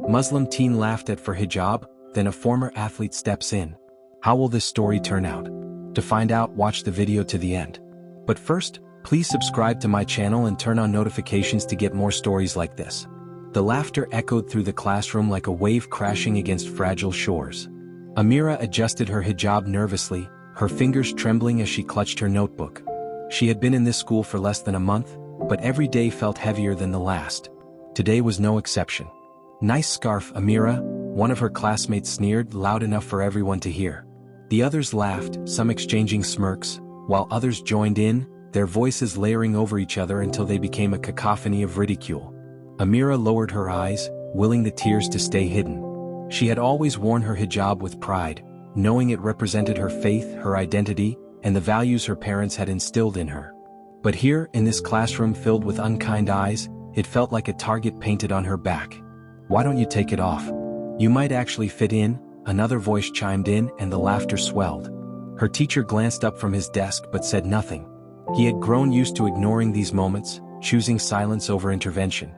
Muslim teen laughed at for hijab, then a former athlete steps in. How will this story turn out? To find out, watch the video to the end. But first, please subscribe to my channel and turn on notifications to get more stories like this. The laughter echoed through the classroom like a wave crashing against fragile shores. Amira adjusted her hijab nervously, her fingers trembling as she clutched her notebook. She had been in this school for less than a month, but every day felt heavier than the last. Today was no exception. "Nice scarf, Amira," one of her classmates sneered loud enough for everyone to hear. The others laughed, some exchanging smirks, while others joined in, their voices layering over each other until they became a cacophony of ridicule. Amira lowered her eyes, willing the tears to stay hidden. She had always worn her hijab with pride, knowing it represented her faith, her identity, and the values her parents had instilled in her. But here, in this classroom filled with unkind eyes, it felt like a target painted on her back. "Why don't you take it off? You might actually fit in," another voice chimed in, and the laughter swelled. Her teacher glanced up from his desk but said nothing. He had grown used to ignoring these moments, choosing silence over intervention.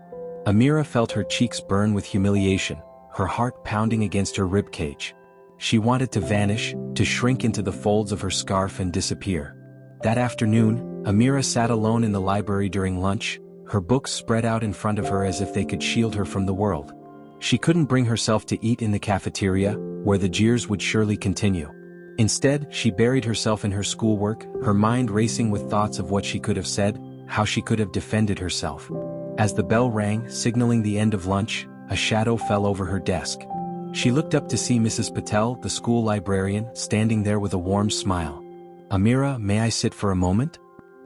Amira felt her cheeks burn with humiliation, her heart pounding against her ribcage. She wanted to vanish, to shrink into the folds of her scarf and disappear. That afternoon, Amira sat alone in the library during lunch, her books spread out in front of her as if they could shield her from the world. She couldn't bring herself to eat in the cafeteria, where the jeers would surely continue. Instead, she buried herself in her schoolwork, her mind racing with thoughts of what she could have said, how she could have defended herself. As the bell rang, signaling the end of lunch, a shadow fell over her desk. She looked up to see Mrs. Patel, the school librarian, standing there with a warm smile. "Amira, may I sit for a moment?"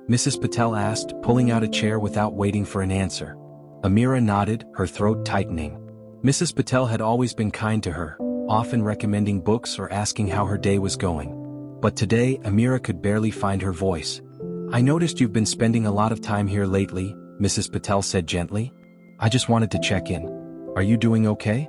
Mrs. Patel asked, pulling out a chair without waiting for an answer. Amira nodded, her throat tightening. Mrs. Patel had always been kind to her, often recommending books or asking how her day was going. But today, Amira could barely find her voice. "I noticed you've been spending a lot of time here lately," Mrs. Patel said gently. "I just wanted to check in. Are you doing okay?"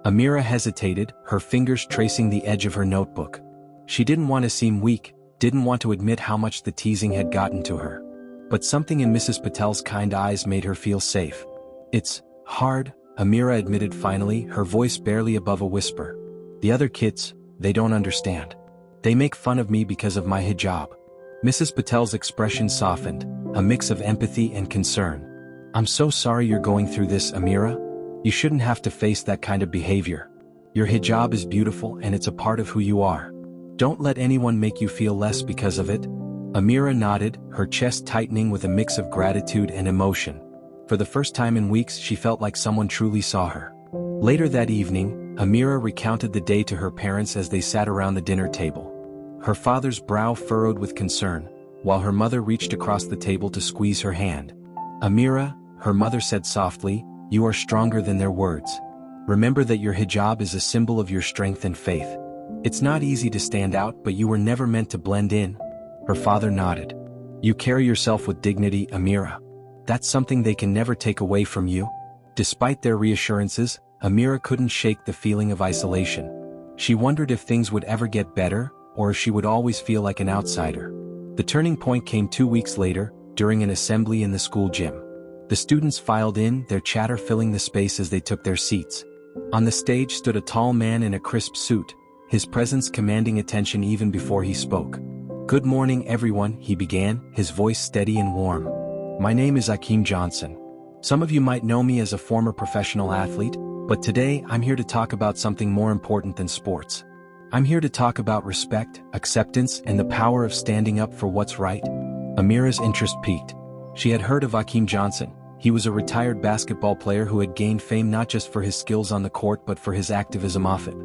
Amira hesitated, her fingers tracing the edge of her notebook. She didn't want to seem weak, didn't want to admit how much the teasing had gotten to her. But something in Mrs. Patel's kind eyes made her feel safe. "It's hard," Amira admitted finally, her voice barely above a whisper. "The other kids, they don't understand. They make fun of me because of my hijab." Mrs. Patel's expression softened, a mix of empathy and concern. "I'm so sorry you're going through this, Amira. You shouldn't have to face that kind of behavior. Your hijab is beautiful and it's a part of who you are. Don't let anyone make you feel less because of it." Amira nodded, her chest tightening with a mix of gratitude and emotion. For the first time in weeks, she felt like someone truly saw her. Later that evening, Amira recounted the day to her parents as they sat around the dinner table. Her father's brow furrowed with concern, while her mother reached across the table to squeeze her hand. "Amira," her mother said softly, "you are stronger than their words. Remember that your hijab is a symbol of your strength and faith. It's not easy to stand out, but you were never meant to blend in." Her father nodded. "You carry yourself with dignity, Amira. That's something they can never take away from you." Despite their reassurances, Amira couldn't shake the feeling of isolation. She wondered if things would ever get better, or if she would always feel like an outsider. The turning point came 2 weeks later, during an assembly in the school gym. The students filed in, their chatter filling the space as they took their seats. On the stage stood a tall man in a crisp suit, his presence commanding attention even before he spoke. "Good morning, everyone," he began, his voice steady and warm. "My name is Akeem Johnson. Some of you might know me as a former professional athlete, but today I'm here to talk about something more important than sports. I'm here to talk about respect, acceptance, and the power of standing up for what's right." Amira's interest piqued. She had heard of Akeem Johnson. He was a retired basketball player who had gained fame not just for his skills on the court but for his activism off it.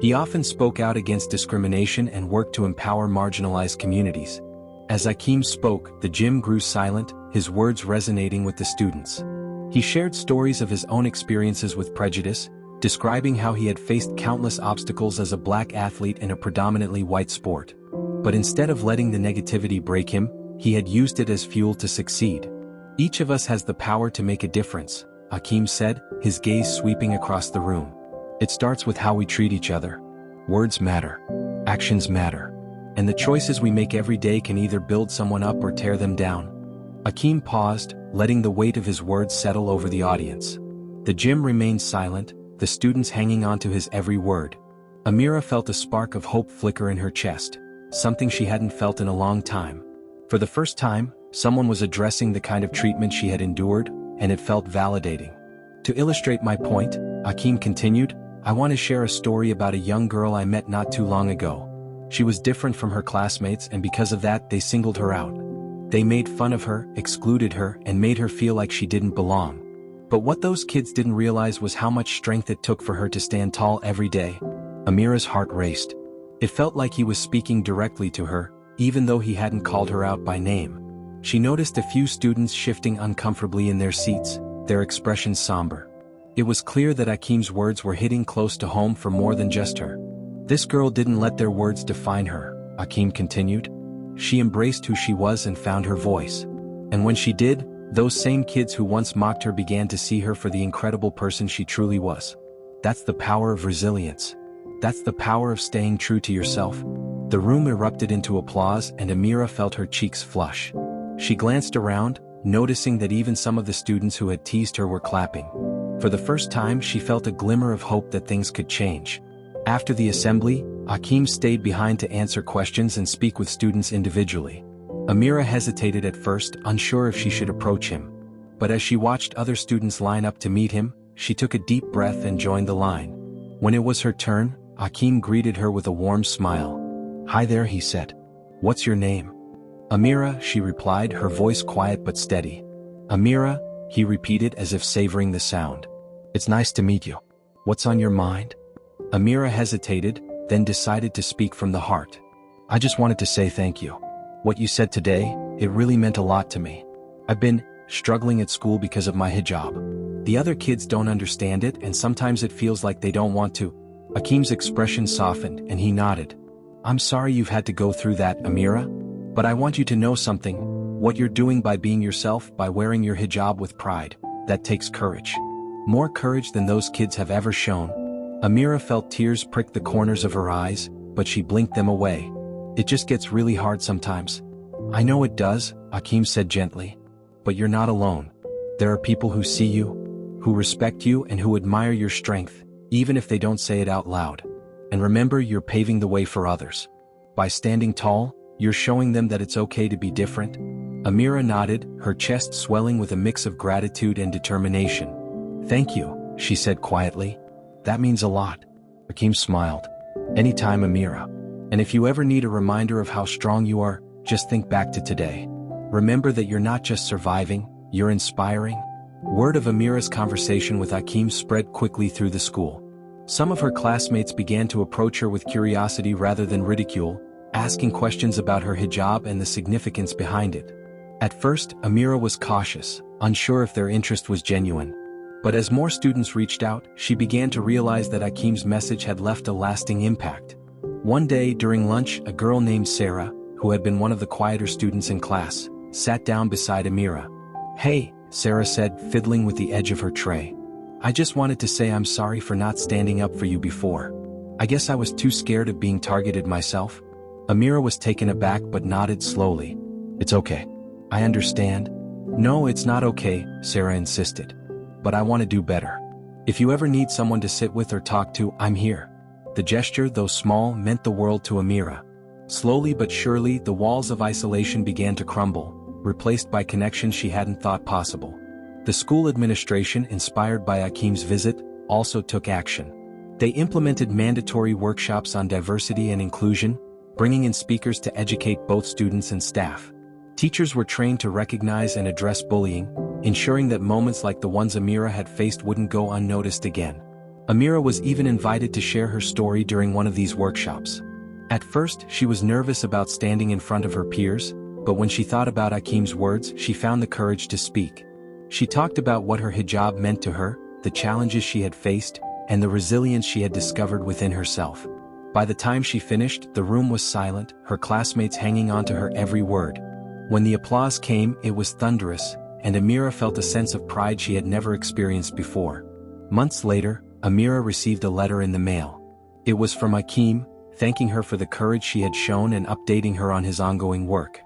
He often spoke out against discrimination and worked to empower marginalized communities. As Akeem spoke, the gym grew silent, his words resonating with the students. He shared stories of his own experiences with prejudice, describing how he had faced countless obstacles as a black athlete in a predominantly white sport. But instead of letting the negativity break him, he had used it as fuel to succeed. "Each of us has the power to make a difference," Akeem said, his gaze sweeping across the room. "It starts with how we treat each other. Words matter. Actions matter. And the choices we make every day can either build someone up or tear them down." Akeem paused, letting the weight of his words settle over the audience. The gym remained silent, the students hanging on to his every word. Amira felt a spark of hope flicker in her chest, something she hadn't felt in a long time. For the first time, someone was addressing the kind of treatment she had endured, and it felt validating. To illustrate my point, Hakim continued, I want to share a story about a young girl I met not too long ago. She was different from her classmates, and because of that they singled her out. They made fun of her, excluded her, and made her feel like she didn't belong. But what those kids didn't realize was how much strength it took for her to stand tall every day. Amira's heart raced. It felt like he was speaking directly to her, even though he hadn't called her out by name. She noticed a few students shifting uncomfortably in their seats, their expressions somber. It was clear that Hakim's words were hitting close to home for more than just her. This girl didn't let their words define her, Hakim continued. She embraced who she was and found her voice. And when she did, those same kids who once mocked her began to see her for the incredible person she truly was. That's the power of resilience. That's the power of staying true to yourself. The room erupted into applause, and Amira felt her cheeks flush. She glanced around, noticing that even some of the students who had teased her were clapping. For the first time, she felt a glimmer of hope that things could change. After the assembly, Hakim stayed behind to answer questions and speak with students individually. Amira hesitated at first, unsure if she should approach him. But as she watched other students line up to meet him, she took a deep breath and joined the line. When it was her turn, Hakim greeted her with a warm smile. Hi there, he said. What's your name? Amira, she replied, her voice quiet but steady. Amira, he repeated as if savoring the sound. It's nice to meet you. What's on your mind? Amira hesitated, then decided to speak from the heart. I just wanted to say thank you. What you said today, it really meant a lot to me. I've been struggling at school because of my hijab. The other kids don't understand it, and sometimes it feels like they don't want to. Hakim's expression softened, and he nodded. I'm sorry you've had to go through that, Amira. But I want you to know something. What you're doing by being yourself, by wearing your hijab with pride, that takes courage. More courage than those kids have ever shown. Amira felt tears prick the corners of her eyes, but she blinked them away. It just gets really hard sometimes. I know it does, Hakim said gently. But you're not alone. There are people who see you, who respect you, and who admire your strength, even if they don't say it out loud. And remember, you're paving the way for others. By standing tall, you're showing them that it's okay to be different. Amira nodded, her chest swelling with a mix of gratitude and determination. Thank you, she said quietly. That means a lot. Hakim smiled. Anytime, Amira. And if you ever need a reminder of how strong you are, just think back to today. Remember that you're not just surviving, you're inspiring. Word of Amira's conversation with Hakim spread quickly through the school. Some of her classmates began to approach her with curiosity rather than ridicule, asking questions about her hijab and the significance behind it. At first, Amira was cautious, unsure if their interest was genuine. But as more students reached out, she began to realize that Hakim's message had left a lasting impact. One day during lunch, a girl named Sarah, who had been one of the quieter students in class, sat down beside Amira. Hey, Sarah said, fiddling with the edge of her tray. I just wanted to say I'm sorry for not standing up for you before. I guess I was too scared of being targeted myself. Amira was taken aback but nodded slowly. It's okay. I understand. No, it's not okay, Sarah insisted. But I want to do better. If you ever need someone to sit with or talk to, I'm here. The gesture, though small, meant the world to Amira. Slowly but surely, the walls of isolation began to crumble, replaced by connections she hadn't thought possible. The school administration, inspired by Hakim's visit, also took action. They implemented mandatory workshops on diversity and inclusion, bringing in speakers to educate both students and staff. Teachers were trained to recognize and address bullying, ensuring that moments like the ones Amira had faced wouldn't go unnoticed again. Amira was even invited to share her story during one of these workshops. At first, she was nervous about standing in front of her peers, but when she thought about Hakim's words, she found the courage to speak. She talked about what her hijab meant to her, the challenges she had faced, and the resilience she had discovered within herself. By the time she finished, the room was silent, her classmates hanging on to her every word. When the applause came, it was thunderous, and Amira felt a sense of pride she had never experienced before. Months later, Amira received a letter in the mail. It was from Hakim, thanking her for the courage she had shown and updating her on his ongoing work.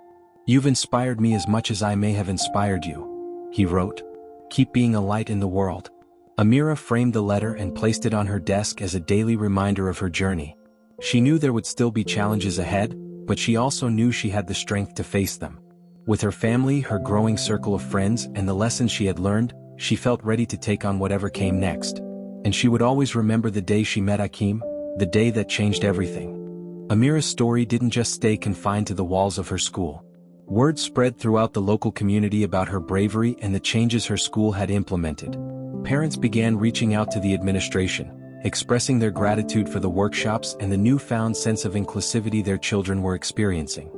You've inspired me as much as I may have inspired you, he wrote. Keep being a light in the world. Amira framed the letter and placed it on her desk as a daily reminder of her journey. She knew there would still be challenges ahead, but she also knew she had the strength to face them. With her family, her growing circle of friends, and the lessons she had learned, she felt ready to take on whatever came next. And she would always remember the day she met Hakim, the day that changed everything. Amira's story didn't just stay confined to the walls of her school. Word spread throughout the local community about her bravery and the changes her school had implemented. Parents began reaching out to the administration, expressing their gratitude for the workshops and the newfound sense of inclusivity their children were experiencing.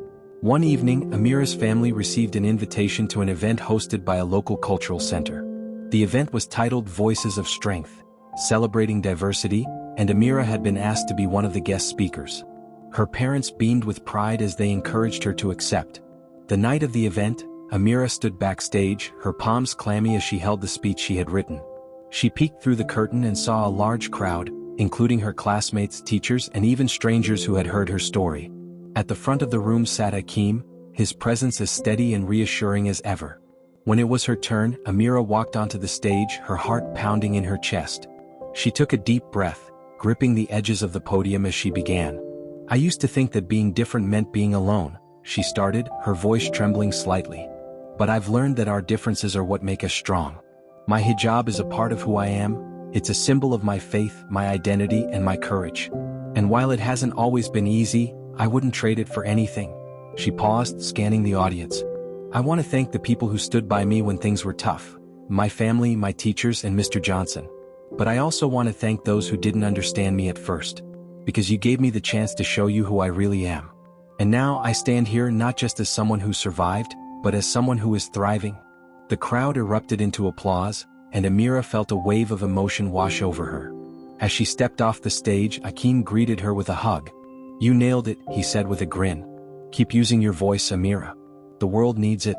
One evening, Amira's family received an invitation to an event hosted by a local cultural center. The event was titled Voices of Strength, celebrating diversity, and Amira had been asked to be one of the guest speakers. Her parents beamed with pride as they encouraged her to accept. The night of the event, Amira stood backstage, her palms clammy as she held the speech she had written. She peeked through the curtain and saw a large crowd, including her classmates, teachers, and even strangers who had heard her story. At the front of the room sat Hakim, his presence as steady and reassuring as ever. When it was her turn, Amira walked onto the stage, her heart pounding in her chest. She took a deep breath, gripping the edges of the podium as she began. "I used to think that being different meant being alone," she started, her voice trembling slightly. "But I've learned that our differences are what make us strong. My hijab is a part of who I am, it's a symbol of my faith, my identity, and my courage. And while it hasn't always been easy, I wouldn't trade it for anything." She paused, scanning the audience. "I want to thank the people who stood by me when things were tough, my family, my teachers, and Mr. Johnson. But I also want to thank those who didn't understand me at first, because you gave me the chance to show you who I really am. And now I stand here not just as someone who survived, but as someone who is thriving." The crowd erupted into applause, and Amira felt a wave of emotion wash over her. As she stepped off the stage, Hakim greeted her with a hug. "You nailed it," he said with a grin. "Keep using your voice, Amira. The world needs it."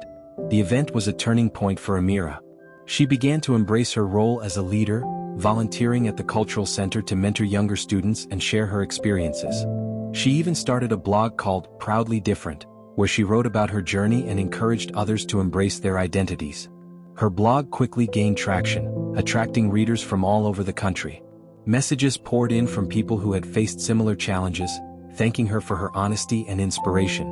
The event was a turning point for Amira. She began to embrace her role as a leader, volunteering at the cultural center to mentor younger students and share her experiences. She even started a blog called Proudly Different, where she wrote about her journey and encouraged others to embrace their identities. Her blog quickly gained traction, attracting readers from all over the country. Messages poured in from people who had faced similar challenges, thanking her for her honesty and inspiration.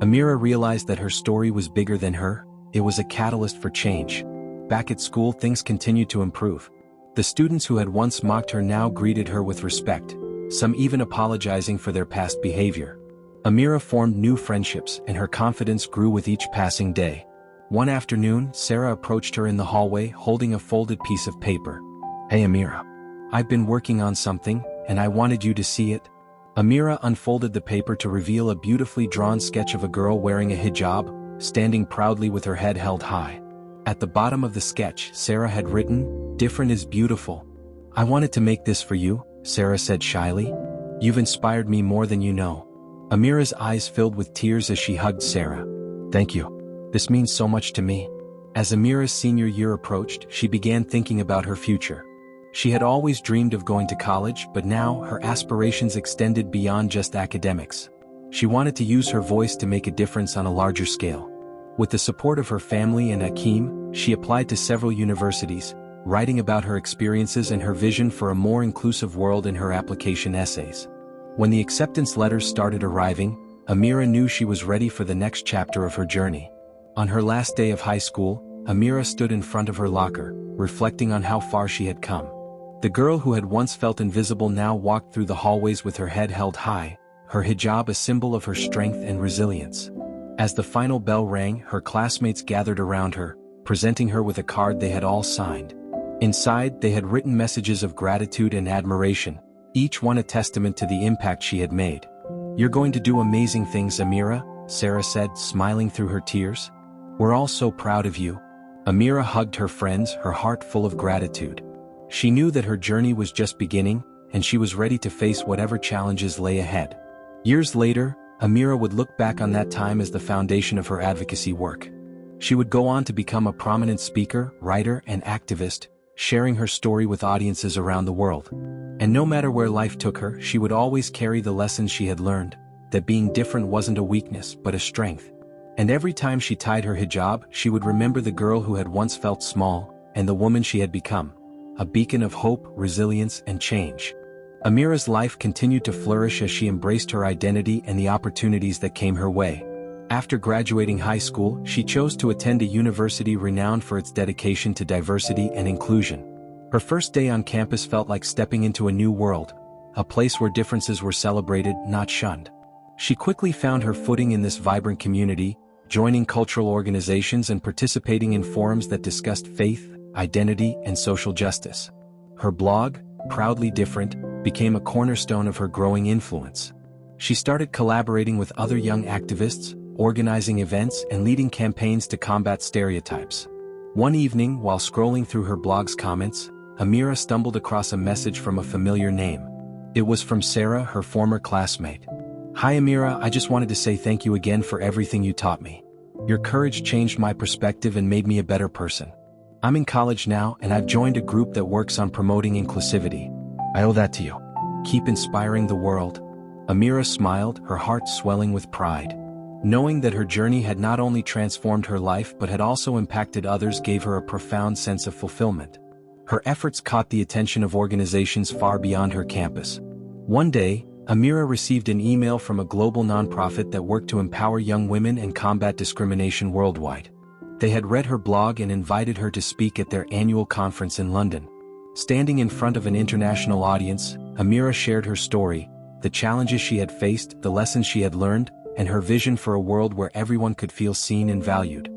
Amira realized that her story was bigger than her, it was a catalyst for change. Back at school, things continued to improve. The students who had once mocked her now greeted her with respect, some even apologizing for their past behavior. Amira formed new friendships, and her confidence grew with each passing day. One afternoon, Sarah approached her in the hallway holding a folded piece of paper. "Hey Amira. I've been working on something, and I wanted you to see it." Amira unfolded the paper to reveal a beautifully drawn sketch of a girl wearing a hijab, standing proudly with her head held high. At the bottom of the sketch, Sarah had written, "Different is beautiful. I wanted to make this for you," Sarah said shyly. "You've inspired me more than you know." Amira's eyes filled with tears as she hugged Sarah. "Thank you. This means so much to me." As Amira's senior year approached, she began thinking about her future. She had always dreamed of going to college, but now her aspirations extended beyond just academics. She wanted to use her voice to make a difference on a larger scale. With the support of her family and Hakim, she applied to several universities, writing about her experiences and her vision for a more inclusive world in her application essays. When the acceptance letters started arriving, Amira knew she was ready for the next chapter of her journey. On her last day of high school, Amira stood in front of her locker, reflecting on how far she had come. The girl who had once felt invisible now walked through the hallways with her head held high, her hijab a symbol of her strength and resilience. As the final bell rang, her classmates gathered around her, presenting her with a card they had all signed. Inside, they had written messages of gratitude and admiration, each one a testament to the impact she had made. "You're going to do amazing things, Amira," Sarah said, smiling through her tears. "We're all so proud of you." Amira hugged her friends, her heart full of gratitude. She knew that her journey was just beginning, and she was ready to face whatever challenges lay ahead. Years later, Amira would look back on that time as the foundation of her advocacy work. She would go on to become a prominent speaker, writer, and activist, sharing her story with audiences around the world. And no matter where life took her, she would always carry the lessons she had learned, that being different wasn't a weakness but a strength. And every time she tied her hijab, she would remember the girl who had once felt small, and the woman she had become. a beacon of hope, resilience, and change. Amira's life continued to flourish as she embraced her identity and the opportunities that came her way. After graduating high school, she chose to attend a university renowned for its dedication to diversity and inclusion. Her first day on campus felt like stepping into a new world, a place where differences were celebrated, not shunned. She quickly found her footing in this vibrant community, joining cultural organizations and participating in forums that discussed faith, identity, and social justice. Her blog, Proudly Different, became a cornerstone of her growing influence. She started collaborating with other young activists, organizing events and leading campaigns to combat stereotypes. One evening, while scrolling through her blog's comments, Amira stumbled across a message from a familiar name. It was from Sarah, her former classmate. "Hi Amira, I just wanted to say thank you again for everything you taught me. Your courage changed my perspective and made me a better person. I'm in college now and I've joined a group that works on promoting inclusivity. I owe that to you. Keep inspiring the world." Amira smiled, her heart swelling with pride. Knowing that her journey had not only transformed her life but had also impacted others gave her a profound sense of fulfillment. Her efforts caught the attention of organizations far beyond her campus. One day, Amira received an email from a global nonprofit that worked to empower young women and combat discrimination worldwide. They had read her blog and invited her to speak at their annual conference in London. Standing in front of an international audience, Amira shared her story, the challenges she had faced, the lessons she had learned, and her vision for a world where everyone could feel seen and valued.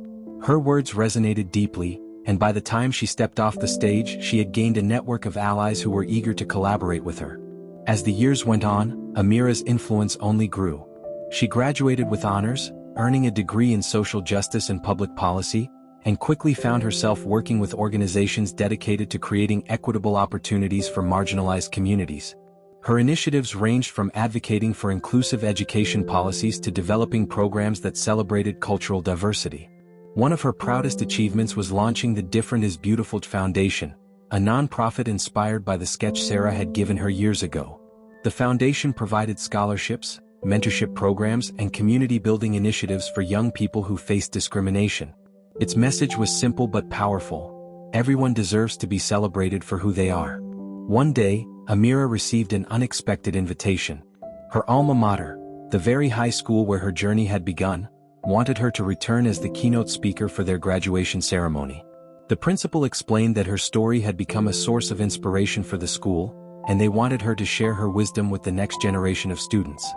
Her words resonated deeply, and by the time she stepped off the stage, she had gained a network of allies who were eager to collaborate with her. As the years went on, Amira's influence only grew. She graduated with honors, earning a degree in social justice and public policy, and quickly found herself working with organizations dedicated to creating equitable opportunities for marginalized communities. Her initiatives ranged from advocating for inclusive education policies to developing programs that celebrated cultural diversity. One of her proudest achievements was launching the Different is Beautiful Foundation, a nonprofit inspired by the sketch Sarah had given her years ago. The foundation provided scholarships, mentorship programs, and community-building initiatives for young people who faced discrimination. Its message was simple but powerful: everyone deserves to be celebrated for who they are. One day, Amira received an unexpected invitation. Her alma mater, the very high school where her journey had begun, wanted her to return as the keynote speaker for their graduation ceremony. The principal explained that her story had become a source of inspiration for the school, and they wanted her to share her wisdom with the next generation of students.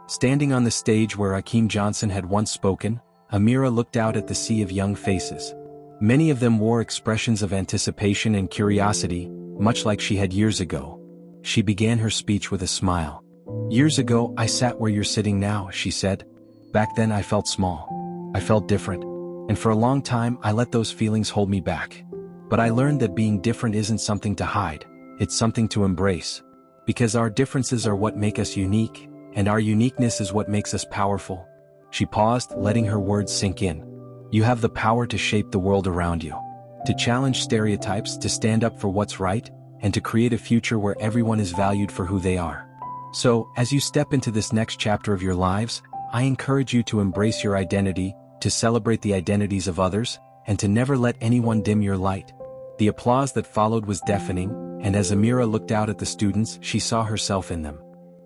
Standing on the stage where Akeem Johnson had once spoken, Amira looked out at the sea of young faces. Many of them wore expressions of anticipation and curiosity, much like she had years ago. She began her speech with a smile. "Years ago, I sat where you're sitting now," she said. "Back then I felt small. I felt different. And for a long time I let those feelings hold me back. But I learned that being different isn't something to hide, it's something to embrace. Because our differences are what make us unique, and our uniqueness is what makes us powerful." She paused, letting her words sink in. "You have the power to shape the world around you, to challenge stereotypes, to stand up for what's right, and to create a future where everyone is valued for who they are. So, as you step into this next chapter of your lives, I encourage you to embrace your identity, to celebrate the identities of others, and to never let anyone dim your light." The applause that followed was deafening, and as Amira looked out at the students, she saw herself in them.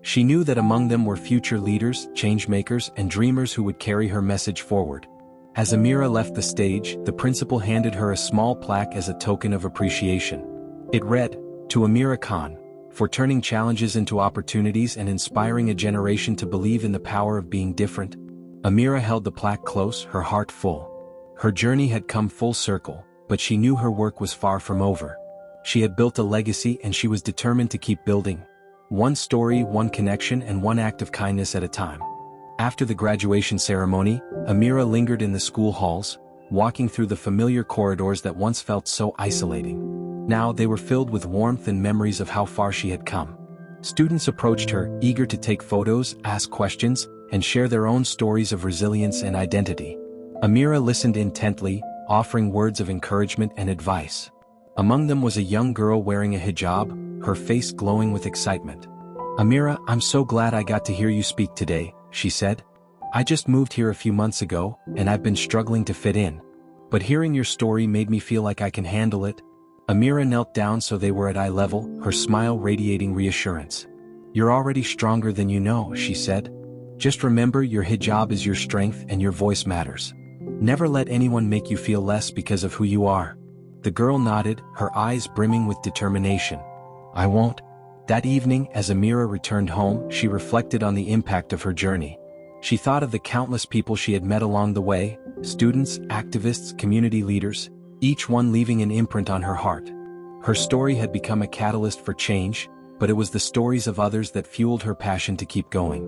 She knew that among them were future leaders, changemakers, and dreamers who would carry her message forward. As Amira left the stage, the principal handed her a small plaque as a token of appreciation. It read, "To Amira Khan, for turning challenges into opportunities and inspiring a generation to believe in the power of being different." Amira held the plaque close, her heart full. Her journey had come full circle, but she knew her work was far from over. She had built a legacy and she was determined to keep building. One story, one connection, and one act of kindness at a time. After the graduation ceremony, Amira lingered in the school halls, walking through the familiar corridors that once felt so isolating. Now they were filled with warmth and memories of how far she had come. Students approached her, eager to take photos, ask questions, and share their own stories of resilience and identity. Amira listened intently, offering words of encouragement and advice. Among them was a young girl wearing a hijab, her face glowing with excitement. "Amira, I'm so glad I got to hear you speak today," she said. "I just moved here a few months ago, and I've been struggling to fit in. But hearing your story made me feel like I can handle it." Amira knelt down so they were at eye level, her smile radiating reassurance. "You're already stronger than you know," she said. "Just remember your hijab is your strength and your voice matters. Never let anyone make you feel less because of who you are." The girl nodded, her eyes brimming with determination. "I won't." That evening, as Amira returned home, she reflected on the impact of her journey. She thought of the countless people she had met along the way, students, activists, community leaders, each one leaving an imprint on her heart. Her story had become a catalyst for change, but it was the stories of others that fueled her passion to keep going.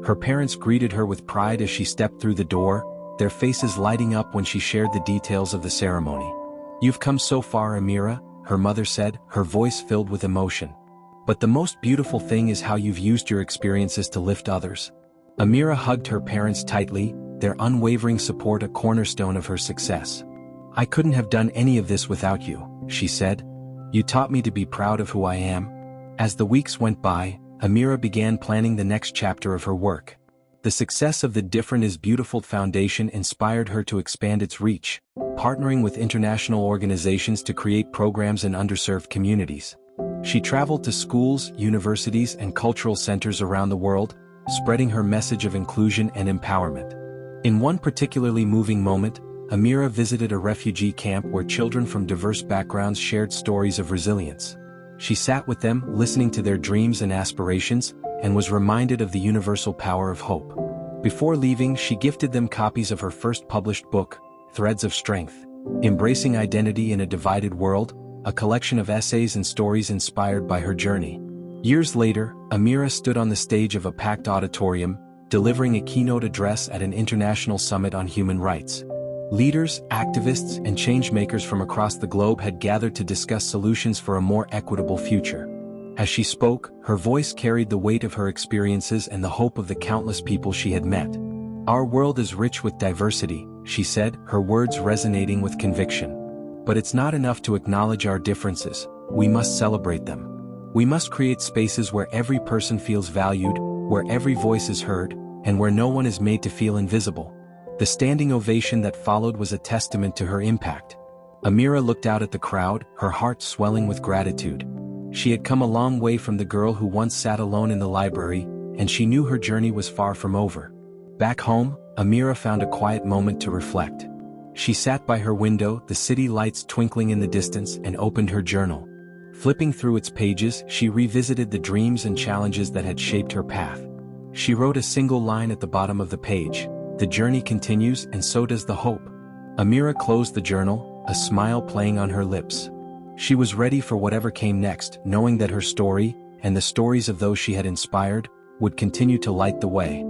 Her parents greeted her with pride as she stepped through the door, their faces lighting up when she shared the details of the ceremony. "You've come so far, Amira," her mother said, her voice filled with emotion. "But the most beautiful thing is how you've used your experiences to lift others." Amira hugged her parents tightly, their unwavering support a cornerstone of her success. "I couldn't have done any of this without you," she said. "You taught me to be proud of who I am." As the weeks went by, Amira began planning the next chapter of her work. The success of the Different is Beautiful Foundation inspired her to expand its reach, partnering with international organizations to create programs in underserved communities. She traveled to schools, universities, and cultural centers around the world, spreading her message of inclusion and empowerment. In one particularly moving moment, Amira visited a refugee camp where children from diverse backgrounds shared stories of resilience. She sat with them, listening to their dreams and aspirations, and was reminded of the universal power of hope. Before leaving, she gifted them copies of her first published book, Threads of Strength, Embracing Identity in a Divided World, a collection of essays and stories inspired by her journey. Years later, Amira stood on the stage of a packed auditorium, delivering a keynote address at an international summit on human rights. Leaders, activists, and changemakers from across the globe had gathered to discuss solutions for a more equitable future. As she spoke, her voice carried the weight of her experiences and the hope of the countless people she had met. "Our world is rich with diversity," she said, her words resonating with conviction. "But it's not enough to acknowledge our differences, we must celebrate them. We must create spaces where every person feels valued, where every voice is heard, and where no one is made to feel invisible." The standing ovation that followed was a testament to her impact. Amira looked out at the crowd, her heart swelling with gratitude. She had come a long way from the girl who once sat alone in the library, and she knew her journey was far from over. Back home, Amira found a quiet moment to reflect. She sat by her window, the city lights twinkling in the distance, and opened her journal. Flipping through its pages, she revisited the dreams and challenges that had shaped her path. She wrote a single line at the bottom of the page: "The journey continues, and so does the hope." Amira closed the journal, a smile playing on her lips. She was ready for whatever came next, knowing that her story, and the stories of those she had inspired, would continue to light the way.